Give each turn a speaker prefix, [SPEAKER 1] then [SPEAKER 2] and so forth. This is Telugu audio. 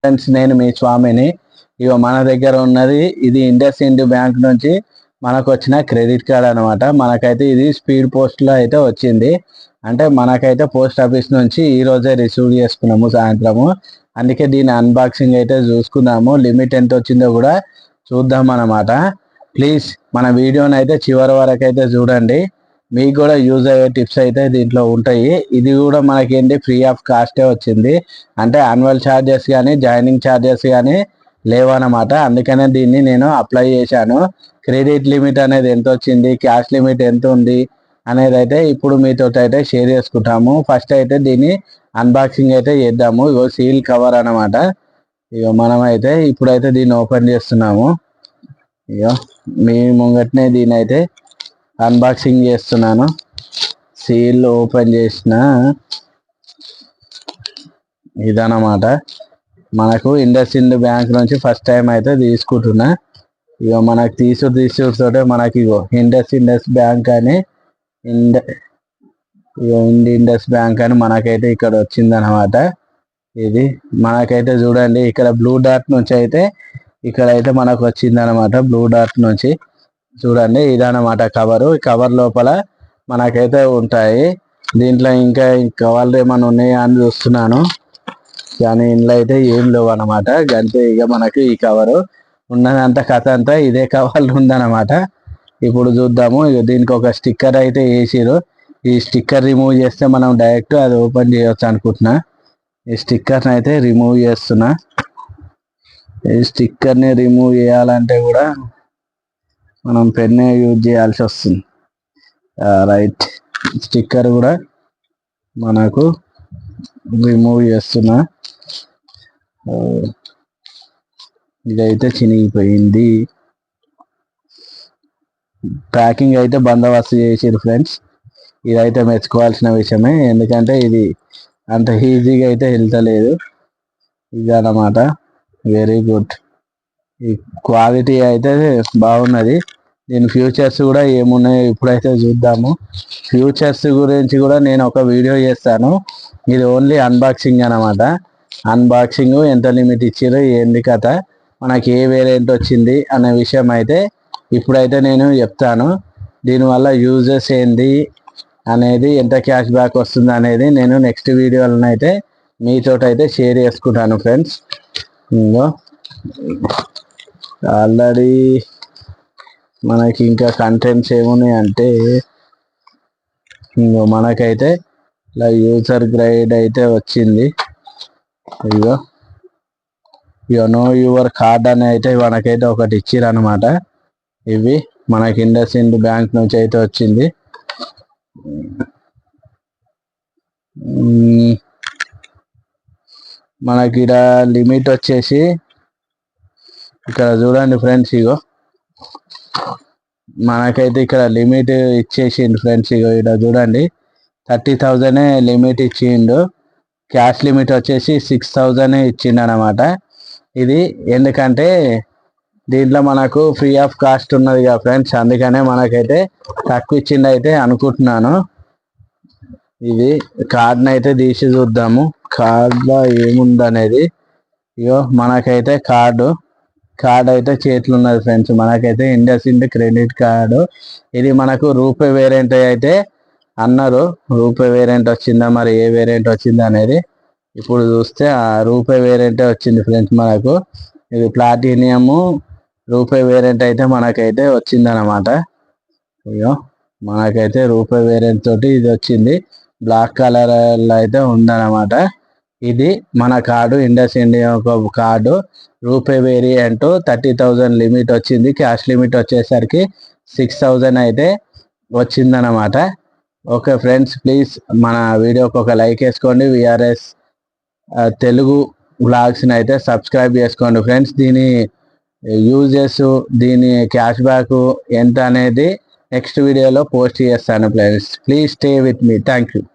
[SPEAKER 1] ఫ్రెండ్స్, నేను మీ స్వామిని. ఇగో మన దగ్గర ఉన్నది ఇది ఇండస్ ఇండ్ బ్యాంక్ నుంచి మనకు వచ్చిన క్రెడిట్ కార్డ్ అనమాట. మనకైతే ఇది స్పీడ్ పోస్ట్లో అయితే వచ్చింది. అంటే మనకైతే పోస్ట్ ఆఫీస్ నుంచి ఈ రోజే రిసీవ్ చేసుకున్నాము సాయంత్రము. అందుకే దీని అన్బాక్సింగ్ అయితే చూసుకుందాము. లిమిట్ ఎంత వచ్చిందో కూడా చూద్దాం అన్నమాట. ప్లీజ్ మన వీడియోని అయితే చివరి వరకు అయితే చూడండి. మీకు కూడా యూజ్ అయ్యే టిప్స్ అయితే దీంట్లో ఉంటాయి. ఇది కూడా మనకేంటి ఫ్రీ ఆఫ్ కాస్టే వచ్చింది. అంటే యాన్యువల్ ఛార్జెస్ కానీ జాయినింగ్ ఛార్జెస్ కానీ లేవన్నమాట. అందుకనే దీన్ని నేను అప్లై చేశాను. క్రెడిట్ లిమిట్ అనేది ఎంత వచ్చింది, క్యాష్ లిమిట్ ఎంత ఉంది అనేది అయితే ఇప్పుడు మీతో అయితే షేర్ చేసుకుంటాము. ఫస్ట్ అయితే దీన్ని అన్బాక్సింగ్ అయితే చేద్దాము. ఇగో సీల్ కవర్ అనమాట. ఇగో మనమైతే ఇప్పుడైతే దీన్ని ఓపెన్ చేస్తున్నాము. ఇగో మీ ముంగట్నే దీన్ని అయితే అన్బాక్సింగ్ చేస్తున్నాను. సీల్ ఓపెన్ చేసిన ఇదన్నమాట. మనకు ఇండస్ ఇండ్ బ్యాంక్ నుంచి ఫస్ట్ టైం అయితే తీసుకుంటున్నా. ఇగో మనకు తీసుడుతోటే మనకి ఇగో ఇండస్ బ్యాంక్ అని ఇండస్ బ్యాంక్ అని మనకైతే ఇక్కడ వచ్చిందనమాట. ఇది మనకైతే చూడండి ఇక్కడ బ్లూ డాట్ నుంచి అయితే ఇక్కడైతే మనకు వచ్చిందనమాట. బ్లూ డాట్ నుంచి చూడండి ఇదన్నమాట కవరు. ఈ కవర్ లోపల మనకైతే ఉంటాయి. దీంట్లో ఇంకా కవర్లు ఏమైనా ఉన్నాయా అని చూస్తున్నాను, కానీ ఇంట్లో అయితే ఏం లేవు అనమాట. గంతే ఇక మనకి ఈ కవరు ఉన్నదంతా కథ అంతా ఇదే కవర్లు ఉందన్నమాట. ఇప్పుడు చూద్దాము. ఇక దీనికి ఒక స్టిక్కర్ అయితే వేసిరు. ఈ స్టిక్కర్ రిమూవ్ చేస్తే మనం డైరెక్ట్ అది ఓపెన్ చేయొచ్చు అనుకుంటున్నా. ఈ స్టిక్కర్ని అయితే రిమూవ్ చేస్తున్నా. ఈ స్టిక్కర్ని రిమూవ్ చేయాలంటే కూడా మనం పెన్నే యూజ్ చేయాల్సి వస్తుంది. రైట్, స్టిక్కర్ కూడా మనకు రిమూవ్ చేస్తున్నా. ఇదైతే చినిగిపోయింది. ప్యాకింగ్ అయితే బందోబస్తు చేసిరు ఫ్రెండ్స్. ఇదైతే మెచ్చుకోవాల్సిన విషయమే, ఎందుకంటే ఇది అంత ఈజీగా అయితే వెళ్తలేదు. ఇది అన్నమాట. Very good. ఈ క్వాలిటీ అయితే బాగున్నది. దీని ఫ్యూచర్స్ కూడా ఏమున్నాయో ఇప్పుడైతే చూద్దాము. ఫ్యూచర్స్ గురించి కూడా నేను ఒక వీడియో చేస్తాను. ఇది ఓన్లీ అన్బాక్సింగ్ అనమాట. అన్బాక్సింగ్, ఎంత లిమిట్ ఇచ్చారో, ఏంది కథ, మనకి ఏ వేరియంట్ వచ్చింది అనే విషయం అయితే ఇప్పుడైతే నేను చెప్తాను. దీనివల్ల యూజెస్ ఏంది అనేది, ఎంత క్యాష్ బ్యాక్ వస్తుంది అనేది నేను నెక్స్ట్ వీడియోలను అయితే మీతో అయితే షేర్ చేసుకుంటాను ఫ్రెండ్స్. ఇంకో ఆల్రెడీ మనకి ఇంకా కంటెంట్స్ ఏమున్నాయి అంటే, ఇంకో మనకైతే ఇలా యూజర్ గైడ్ అయితే వచ్చింది. ఇగో నో యువర్ కార్డ్ అని అయితే మనకైతే ఒకటి ఇచ్చిరు అనమాట. ఇవి మనకి ఇండస్ ఇండ్ బ్యాంక్ నుంచి అయితే వచ్చింది. మనకి ఇక్కడ లిమిట్ వచ్చేసి ఇక్కడ చూడండి ఫ్రెండ్స్. ఇగో మనకైతే ఇక్కడ లిమిట్ ఇచ్చేసిండు ఫ్రెండ్స్. ఇగో ఇక్కడ చూడండి 30,000 లిమిట్ ఇచ్చిండు. క్యాష్ లిమిట్ వచ్చేసి 6,000 ఇచ్చిండు అనమాట. ఇది ఎందుకంటే దీంట్లో మనకు ఫ్రీ ఆఫ్ కాస్ట్ ఉన్నది కదా ఫ్రెండ్స్, అందుకనే మనకైతే తక్కువ ఇచ్చిండు అయితే అనుకుంటున్నాను. ఇది కార్డ్ని అయితే తీసి చూద్దాము, కార్డ్లో ఏముందనేది. ఇగో మనకైతే కార్డ్ అయితే చేతులు ఉన్నది ఫ్రెండ్స్. మనకైతే ఇండస్ ఇండ్ క్రెడిట్ కార్డు. ఇది మనకు రూపే వేరియంట్ అయితే అన్నారు. రూపే వేరియంట్ వచ్చిందా, మరి ఏ వేరియంట్ వచ్చిందా అనేది ఇప్పుడు చూస్తే ఆ రూపే వేరియంటే వచ్చింది ఫ్రెండ్స్ మనకు. ఇది ప్లాటినియం రూపే వేరియంట్ అయితే మనకైతే వచ్చిందనమాట. అయ్యో మనకైతే రూపే వేరియంట్ తోటి ఇది వచ్చింది. బ్లాక్ కలర్ అయితే ఉందన్నమాట. ఇది మన card, IndusInd card, RuPay variant. 30,000 limit వచ్చింది. క్యాష్ లిమిట్ వచ్చేసరికి 6,000 అయితే వచ్చిందనమాట. ఓకే ఫ్రెండ్స్, ప్లీజ్ మన వీడియోకి ఒక లైక్ వేసుకోండి. విఆర్ఎస్ తెలుగు వ్లాగ్స్ని అయితే సబ్స్క్రైబ్ చేసుకోండి ఫ్రెండ్స్. దీని యూజెస్, దీని క్యాష్ బ్యాక్ ఎంత అనేది నెక్స్ట్ వీడియోలో పోస్ట్ చేస్తాను friends. Please stay with me. Thank you.